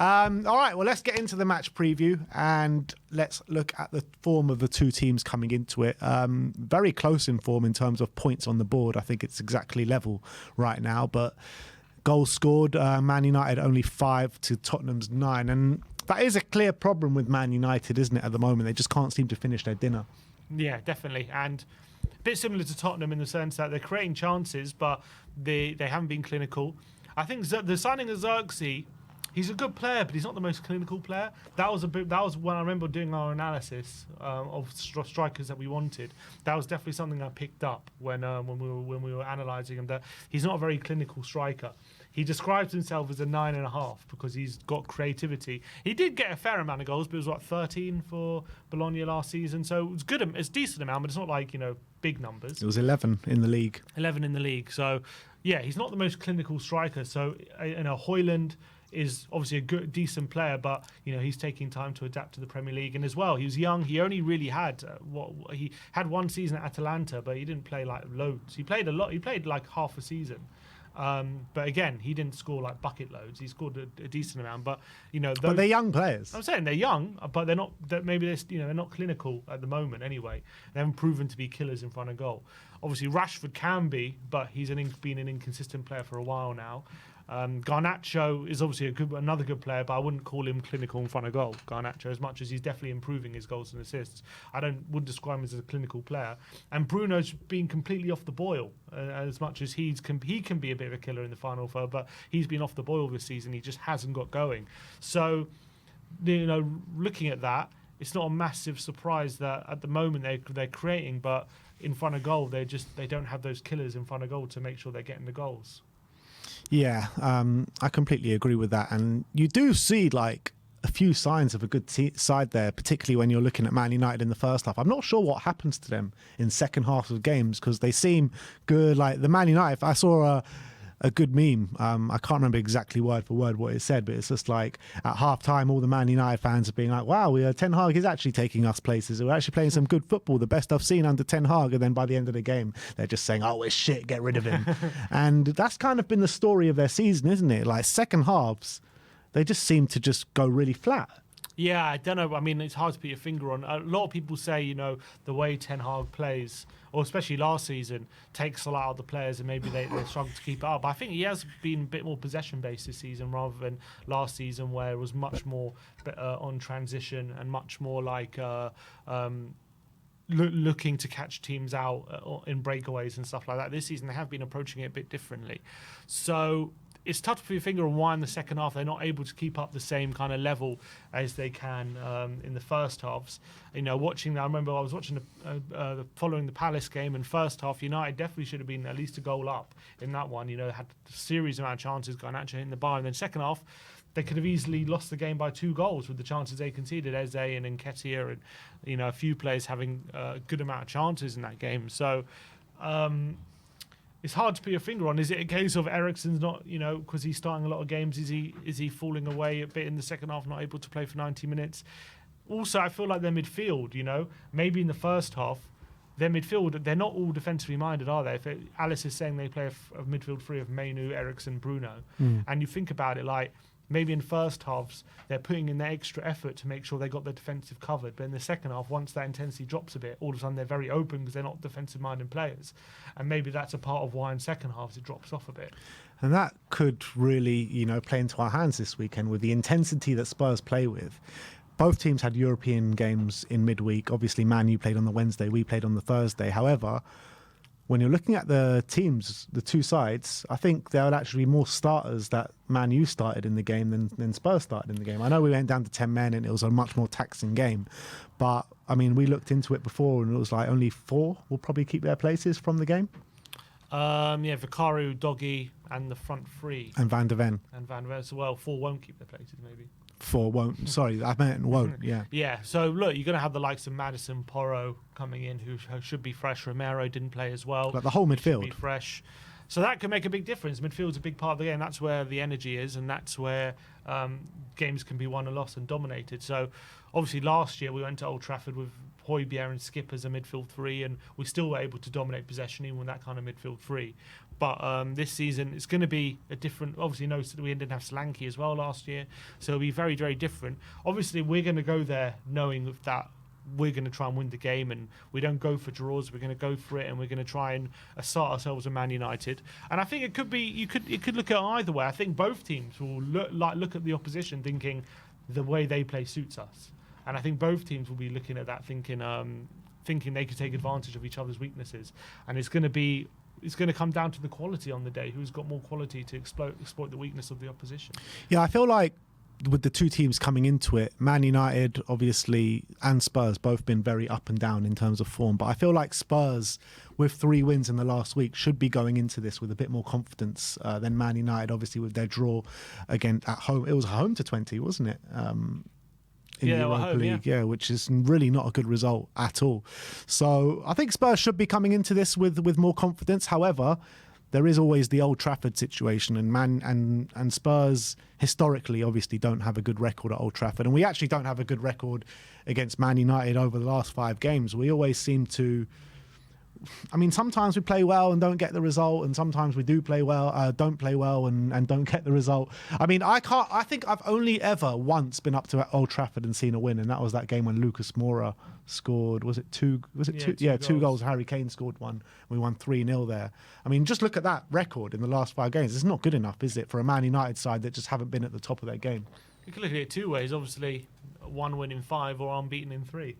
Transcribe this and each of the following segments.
All right, well, let's get into the match preview and let's look at the form of the two teams coming into it. Very close in form in terms of points on the board. I think it's exactly level right now, but goals scored, Man United only 5 to Tottenham's 9. And that is a clear problem with Man United, isn't it, at the moment? They just can't seem to finish their dinner. Yeah, definitely. And a bit similar to Tottenham in the sense that they're creating chances, but they haven't been clinical. I think the signing of Xerxes, he's a good player, but he's not the most clinical player. That was when I remember doing our analysis of strikers that we wanted. That was definitely something I picked up when we were analysing him. That he's not a very clinical striker. He describes himself as a 9.5 because he's got creativity. He did get a fair amount of goals, but it was 13 for Bologna last season, so it was good. It's a decent amount, but it's not like big numbers. It was 11 in the league. 11 in the league. So yeah, he's not the most clinical striker. So Højlund is obviously a good, decent player, but he's taking time to adapt to the Premier League. And as well, he was young. He only really had he had one season at Atalanta, but he didn't play like loads. He played a lot. He played like half a season. But again, he didn't score like bucket loads. He scored a decent amount. But but they're young players. I'm saying they're young, but they're not. Maybe they're not clinical at the moment. Anyway, they haven't proven to be killers in front of goal. Obviously, Rashford can be, but he's been an inconsistent player for a while now. Garnacho is obviously another good player, but I wouldn't call him clinical in front of goal. Garnacho, as much as he's definitely improving his goals and assists, I would describe him as a clinical player. And Bruno's been completely off the boil, as much as he can be a bit of a killer in the final third, but he's been off the boil this season. He just hasn't got going. So, looking at that, it's not a massive surprise that at the moment they're creating, but in front of goal they don't have those killers in front of goal to make sure they're getting the goals. Yeah, I completely agree with that. And you do see like a few signs of a good side there, particularly when you're looking at Man United in the first half. I'm not sure what happens to them in second half of games because they seem good. Like the Man United, I saw a good meme. I can't remember exactly word for word what it said, but it's just like at half time, all the Man United fans are being like, wow, Ten Hag is actually taking us places. We're actually playing some good football, the best I've seen under Ten Hag. And then by the end of the game, they're just saying, oh, it's shit, get rid of him. And that's kind of been the story of their season, isn't it? Like second halves, they just seem to just go really flat. Yeah, I don't know. I mean, it's hard to put your finger on. A lot of people say, the way Ten Hag plays, or especially last season, takes a lot out of the players and maybe they struggle to keep it up. I think he has been a bit more possession-based this season rather than last season where it was much more on transition and much more like looking to catch teams out in breakaways and stuff like that. This season, they have been approaching it a bit differently. So it's tough to put your finger on why in the second half they're not able to keep up the same kind of level as they can in the first halves. Watching that, I remember I was watching following the Palace game, and first half United definitely should have been at least a goal up in that one. Had a series amount of chances, Garnacho hitting the bar, and then second half they could have easily lost the game by 2 goals with the chances they conceded. Eze and Nketiah and a few players having a good amount of chances in that game. So. It's hard to put your finger on. Is it a case of Eriksen's not, because he's starting a lot of games, is he falling away a bit in the second half, not able to play for 90 minutes? Also, I feel like their midfield, maybe in the first half, their midfield, they're not all defensively minded, are they? Alice is saying they play a midfield three of Mainu, Eriksen, Bruno. And you think about it like, maybe in first halves, they're putting in their extra effort to make sure they got their defensive covered. But in the second half, once that intensity drops a bit, all of a sudden they're very open because they're not defensive-minded players. And maybe that's a part of why in second halves it drops off a bit. And that could really, play into our hands this weekend with the intensity that Spurs play with. Both teams had European games in midweek. Obviously, Man U played on the Wednesday, we played on the Thursday. However, when you're looking at the teams, the two sides, I think there would actually be more starters that Man U started in the game than Spurs started in the game. I know we went down to 10 men and it was a much more taxing game. But, I mean, we looked into it before and it was like only 4 will probably keep their places from the game. Vicario, Doggy and the front 3. And Van der Ven. So, 4 won't keep their places, maybe. 4 won't. Sorry, I meant won't, yeah. Yeah, so look, you're going to have the likes of Maddison, Porro coming in who should be fresh. Romero didn't play as well. Like the whole midfield. Should be fresh. So that can make a big difference. Midfield's a big part of the game. That's where the energy is, and that's where games can be won and lost and dominated. So obviously last year we went to Old Trafford with Højbjerg and Skip as a midfield three, and we still were able to dominate possession even with that kind of midfield three. But this season it's going to be a different. Obviously, no, we didn't have Solanke as well last year, so it'll be very, very different. Obviously, we're going to go there knowing that we're going to try and win the game, and we don't go for draws. We're going to go for it, and we're going to try and assert ourselves as Man United. And I think it could be you could look at it either way. I think both teams will look at the opposition thinking the way they play suits us, and I think both teams will be looking at that thinking they could take advantage of each other's weaknesses. And it's going to come down to the quality on the day. Who's got more quality to exploit the weakness of the opposition? Yeah, I feel like with the two teams coming into it, Man United obviously and Spurs both been very up and down in terms of form, but I feel like Spurs with 3 wins in the last week should be going into this with a bit more confidence than Man United, obviously with their draw again at home. It was home to 20, wasn't it? In the Europa League, which is really not a good result at all. So I think Spurs should be coming into this with more confidence. However, there is always the Old Trafford situation, and Spurs historically obviously don't have a good record at Old Trafford, and we actually don't have a good record against Man United over the last 5 games. We always seem to, I mean, sometimes we play well and don't get the result, and sometimes we do play well, don't play well and don't get the result. I mean, I think I've only ever once been up to Old Trafford and seen a win, and that was that game when Lucas Moura scored. Was it two? Two goals. Harry Kane scored one. We won 3-0 there. I mean, just look at that record in the last 5 games. It's not good enough, is it, for a Man United side that just haven't been at the top of their game? You can look at it 2 ways. Obviously, 1 win in 5 or unbeaten in 3.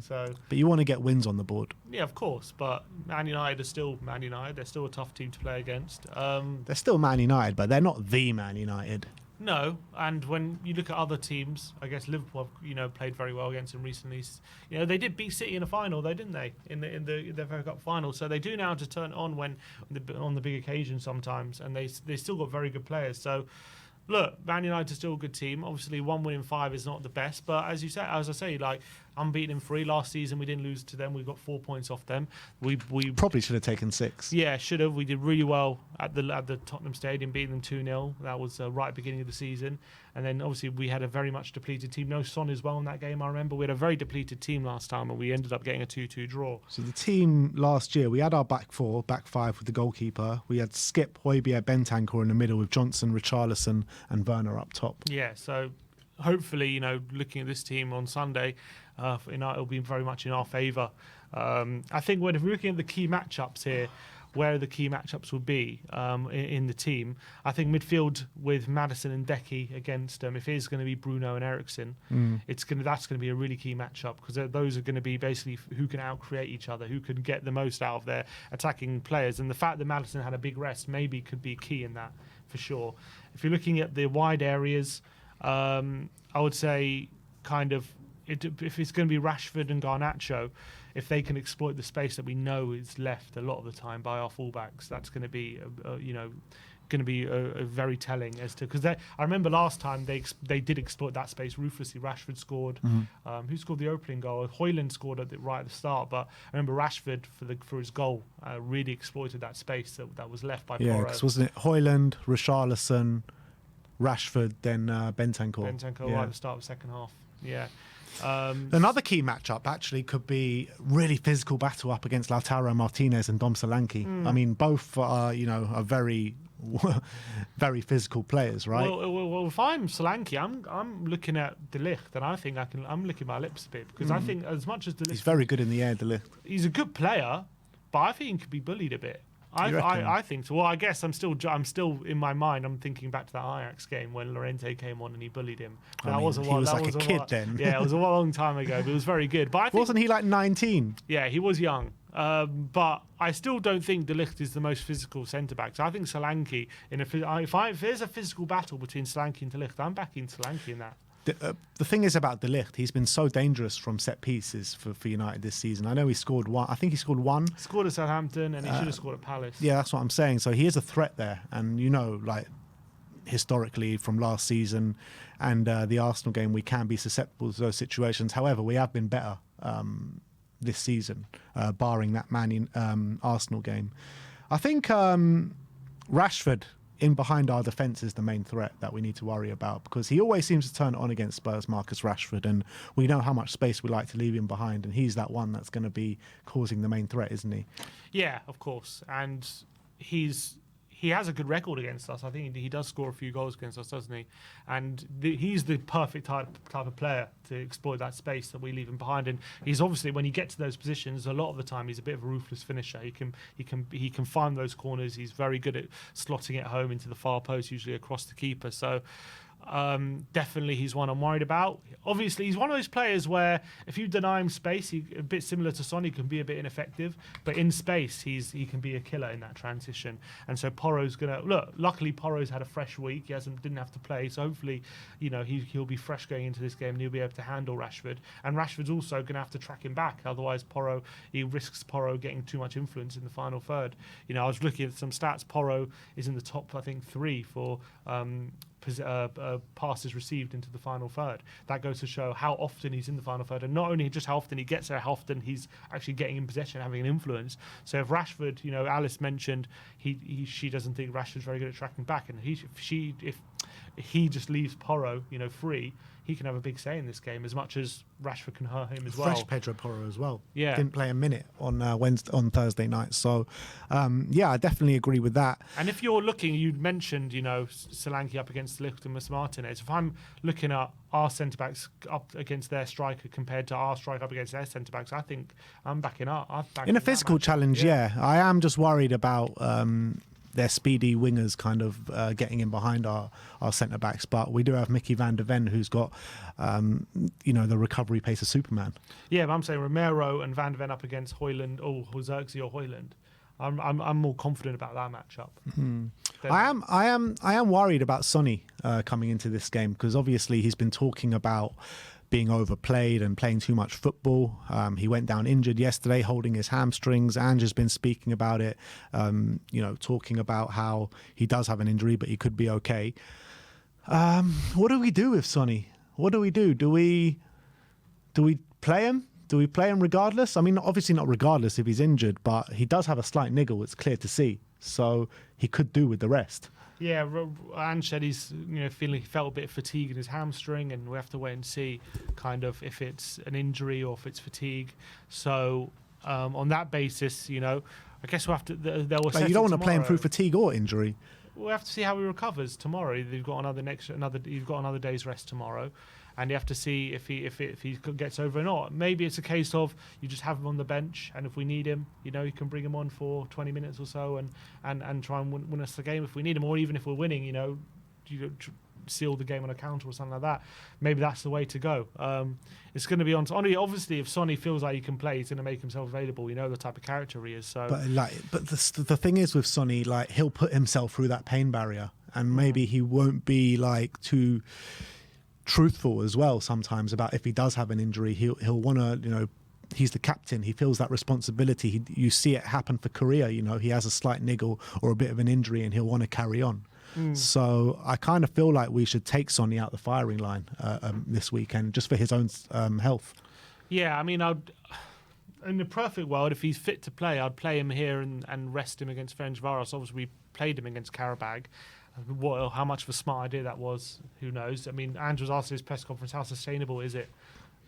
So, but you want to get wins on the board. Yeah, of course. But Man United are still Man United. They're still a tough team to play against. They're still Man United, but they're not the Man United. No, and when you look at other teams, I guess Liverpool have played very well against them recently. They did beat City in a final, though, didn't they? In the FA Cup final. So they do now to turn it on on the big occasion sometimes, and they still got very good players. So. Look, Man United is still a good team. Obviously, 1 win in 5 is not the best, but as I say, like unbeaten in 3 last season, we didn't lose to them. We got 4 points off them. We probably should have taken 6. Yeah, should have. We did really well at the Tottenham Stadium, beating them 2-0. That was right at the beginning of the season. And then obviously we had a very much depleted team. No Son as well in that game. I remember we had a very depleted team last time, and we ended up getting a 2-2 draw. So the team last year, we had our back 5 with the goalkeeper. We had Skip, Højbjerg, Bentancur in the middle with Johnson, Richarlison, and Werner up top. Yeah, so hopefully, looking at this team on Sunday, it'll be very much in our favour. I think if we're looking at the key matchups here, where the key matchups will be in the team, I think midfield with Maddison and Decky against if it is going to be Bruno and Eriksen, that's going to be a really key matchup, because those are going to be basically who can out-create each other, who can get the most out of their attacking players. And the fact that Maddison had a big rest maybe could be key in that, for sure. If you're looking at the wide areas, I would say if it's going to be Rashford and Garnacho, if they can exploit the space that we know is left a lot of the time by our fullbacks, that's going to be a very telling as to, because I remember last time they did exploit that space ruthlessly. Rashford scored. Who scored the opening goal? Højlund scored right at the start, but I remember Rashford for his goal really exploited that space that was left by Porro. Yeah, because wasn't it Højlund, Richarlison, Rashford, then Bentancur? Right at the start of the second half. Yeah. Another key matchup actually could be really physical battle up against Lautaro Martinez and Dom Solanke. I mean, both are very, very physical players, right? Well, if I'm Solanke, I'm looking at De Ligt, and I think I'm licking my lips a bit, because I think as much as De Ligt, he's very good in the air, De Ligt. He's a good player, but I think he could be bullied a bit. I think so. Well, I guess I'm still in my mind. I'm thinking back to that Ajax game when Llorente came on and he bullied him. He was like a kid then. Yeah, it was a long time ago, but it was very good. But I think, wasn't he like 19? Yeah, he was young. But I still don't think De Ligt is the most physical centre back. So I think Solanke, if there's a physical battle between Solanke and De Ligt, I'm backing Solanke in that. The thing is about De Ligt, he's been so dangerous from set pieces for United this season. I know he scored one. I think he scored one. Scored at Southampton, and he should have scored at Palace. Yeah, that's what I'm saying. So he is a threat there. And, historically from last season and the Arsenal game, we can be susceptible to those situations. However, we have been better this season, barring that Arsenal game. I think Rashford in behind our defence is the main threat that we need to worry about, because he always seems to turn it on against Spurs, Marcus Rashford, and we know how much space we like to leave him behind, and he's that one that's going to be causing the main threat, isn't he? Yeah, of course. And he has a good record against us. I think he does score a few goals against us, doesn't he? And he's the perfect type of player to exploit that space that we leave him behind. And he's obviously, when you get to those positions, a lot of the time he's a bit of a ruthless finisher. He can find those corners. He's very good at slotting it home into the far post, usually across the keeper. So definitely he's one I'm worried about. Obviously, he's one of those players where if you deny him space, a bit similar to Son, he can be a bit ineffective, but in space he can be a killer in that transition. And so Porro's gonna look. Luckily, Porro's had a fresh week. He didn't have to play, so hopefully, he'll be fresh going into this game and he'll be able to handle Rashford. And Rashford's also gonna have to track him back. Otherwise, he risks Porro getting too much influence in the final third. I was looking at some stats. Porro is in the top, I think, 3 for passes received into the final third. That goes to show how often he's in the final third, and not only just how often he gets there, how often he's actually getting in possession, having an influence. So if Rashford, Alice mentioned she doesn't think Rashford's very good at tracking back, and if he just leaves Porro, free, he can have a big say in this game, as much as Rashford can hurt him as well. Fresh Pedro Porro as well. Yeah, didn't play a minute on Thursday night. So, I definitely agree with that. And if you're looking, you mentioned, Solanke up against Ligt and Martinez. If I'm looking at our centre backs up against their striker compared to our striker up against their centre backs, I think I'm backing up. In a physical challenge, yeah. I am just worried about their speedy wingers kind of getting in behind our centre backs, but we do have Mickey van der Ven, who's got the recovery pace of Superman. Yeah, but I'm saying Romero and van der Ven up against Højlund or Xerxes or Højlund. I'm more confident about that matchup. I am worried about Sonny coming into this game, because obviously he's been talking about being overplayed and playing too much football. He went down injured yesterday, holding his hamstrings. Ange has been speaking about it, talking about how he does have an injury, but he could be okay. What do we do with Sonny? What do we do? Do we play him? Do we play him regardless? I mean, obviously not regardless if he's injured, but he does have a slight niggle. It's clear to see. So he could do with the rest. Yeah, Ange said he's he felt a bit fatigued in his hamstring, and we have to wait and see kind of if it's an injury or if it's fatigue. So on that basis, I guess we'll have to. They'll assess. But you don't want to play him through fatigue or injury. We'll have to see how he recovers tomorrow. You've got another day's rest tomorrow, and you have to see if he gets over or not. Maybe it's a case of you just have him on the bench, and if we need him, you can bring him on for 20 minutes or so and try and win us the game if we need him, or even if we're winning, seal the game on a counter or something like that. Maybe that's the way to go. It's going to be on Sonny. Obviously, if Sonny feels like he can play, he's going to make himself available. The type of character he is. So, but the thing is with Sonny, he'll put himself through that pain barrier, and maybe he won't be too truthful as well sometimes about if he does have an injury. He'll want to, he's the captain. He feels that responsibility. You see it happen for Korea. He has a slight niggle or a bit of an injury, and he'll want to carry on. So I kind of feel like we should take Sonny out the firing line this weekend, just for his own health. Yeah, I mean, in the perfect world, if he's fit to play, I'd play him here and rest him against Ferencvaros. Obviously, we played him against Karabag. How much of a smart idea that was, who knows? I mean, Andrew was asked in his press conference, how sustainable is it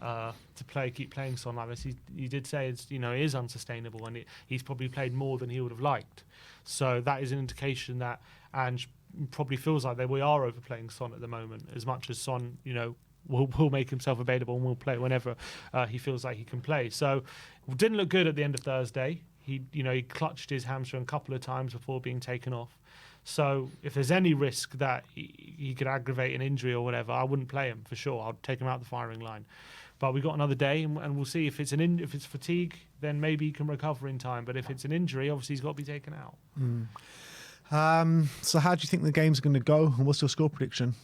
to keep playing Son like this? He did say it is unsustainable, and he's probably played more than he would have liked. So that is an indication that Ange probably feels like we are overplaying Son at the moment, as much as Son, will make himself available and will play whenever he feels like he can play. So it didn't look good at the end of Thursday. He clutched his hamstring a couple of times before being taken off. So if there's any risk that he could aggravate an injury or whatever, I wouldn't play him for sure. I'd take him out the firing line. But we've got another day, and we'll see if it's if it's fatigue, then maybe he can recover in time. But if it's an injury, obviously he's got to be taken out. So how do you think the game's going to go, and what's your score prediction?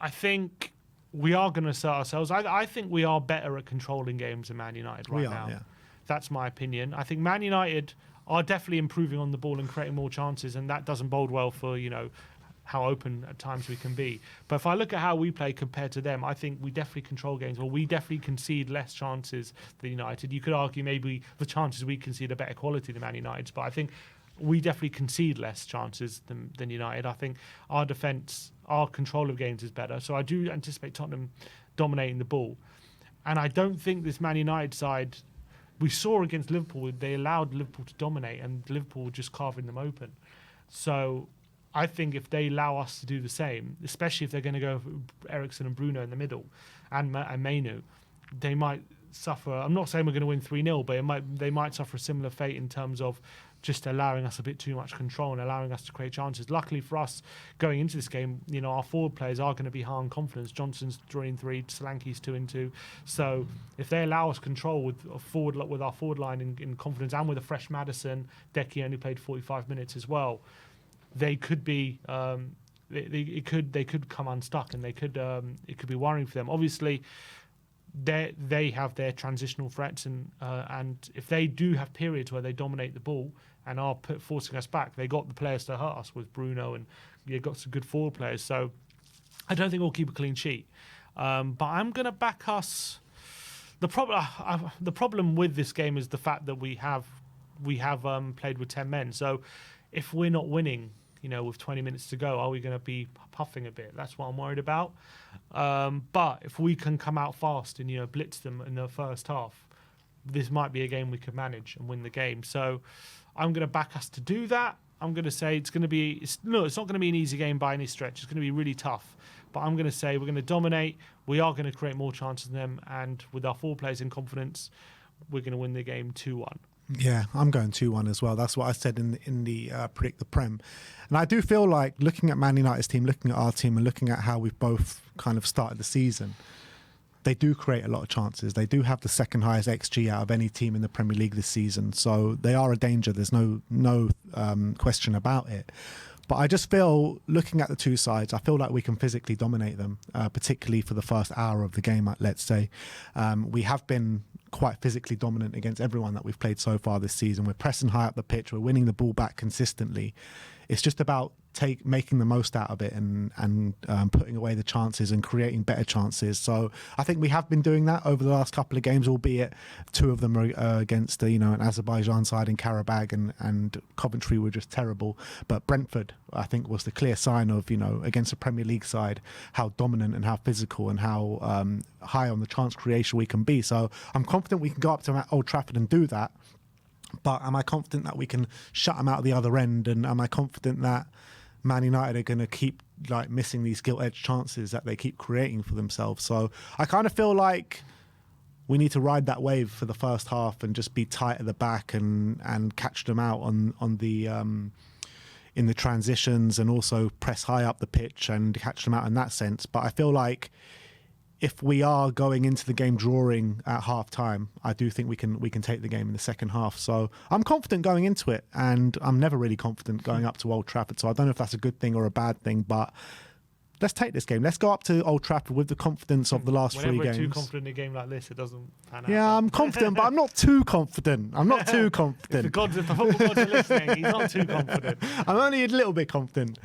I think we are going to assert ourselves. I think we are better at controlling games than Man United now. Yeah. That's my opinion. I think Man United are definitely improving on the ball and creating more chances, and that doesn't bode well for how open at times we can be. But if I look at how we play compared to them, I think we definitely control games, or we definitely concede less chances than United. You could argue maybe the chances we concede are better quality than Man United's, but I think we definitely concede less chances than United. I think our defence, our control of games is better. So I do anticipate Tottenham dominating the ball. And I don't think this Man United side, we saw against Liverpool, they allowed Liverpool to dominate and Liverpool were just carving them open. So I think if they allow us to do the same, especially if they're going to go for Eriksen and Bruno in the middle and Mainu, they might suffer. I'm not saying we're going to win 3-0, but they might suffer a similar fate in terms of just allowing us a bit too much control and allowing us to create chances. Luckily for us, going into this game, our forward players are going to be high on confidence. Johnson's 3-3, Solanke's 2-2. So if they allow us control with our forward line in confidence and with a fresh Maddison, Decky only played 45 minutes as well. They could be. They could come unstuck, and it could be worrying for them. Obviously, they have their transitional threats, and if they do have periods where they dominate the ball and are forcing us back, they got the players to hurt us with Bruno, and they've got some good forward players. So I don't think we'll keep a clean sheet, but I'm going to back us. The problem with this game is the fact that we have played with 10 men. So if we're not winning, with 20 minutes to go, are we going to be puffing a bit? That's what I'm worried about. But if we can come out fast and blitz them in the first half, this might be a game we could manage and win the game. So I'm going to back us to do that. I'm going to say it's not going to be an easy game by any stretch. It's going to be really tough. But I'm going to say we're going to dominate. We are going to create more chances than them, and with our 4 players in confidence, we're going to win the game 2-1. Yeah, I'm going 2-1 as well. That's what I said in the Predict the Prem. And I do feel like, looking at Man United's team, looking at our team, and looking at how we've both kind of started the season, they do create a lot of chances. They do have the second highest XG out of any team in the Premier League this season. So they are a danger. There's no question about it. But I just feel, looking at the two sides, I feel like we can physically dominate them, particularly for the first hour of the game, let's say. We have been quite physically dominant against everyone that we've played so far this season. We're pressing high up the pitch. We're winning the ball back consistently. It's just about making the most out of it and putting away the chances and creating better chances. So I think we have been doing that over the last couple of games, albeit 2 of them are against an Azerbaijan side in Karabag, and Coventry were just terrible. But Brentford, I think, was the clear sign of, against a Premier League side, how dominant and how physical and how high on the chance creation we can be. So I'm confident we can go up to Old Trafford and do that. But am I confident that we can shut them out at the other end? And am I confident that Man United are going to keep missing these gilt-edged chances that they keep creating for themselves? So I kind of feel like we need to ride that wave for the first half and just be tight at the back and catch them out on the in the transitions, and also press high up the pitch and catch them out in that sense. But I feel like if we are going into the game drawing at half time, I do think we can take the game in the second half. So I'm confident going into it, and I'm never really confident going up to Old Trafford. So I don't know if that's a good thing or a bad thing, but let's take this game. Let's go up to Old Trafford with the confidence of the last 3 games. Whenever we're too confident in a game like this, it doesn't pan out. Yeah, I'm confident, but I'm not too confident. If the football gods are listening, he's not too confident. I'm only a little bit confident.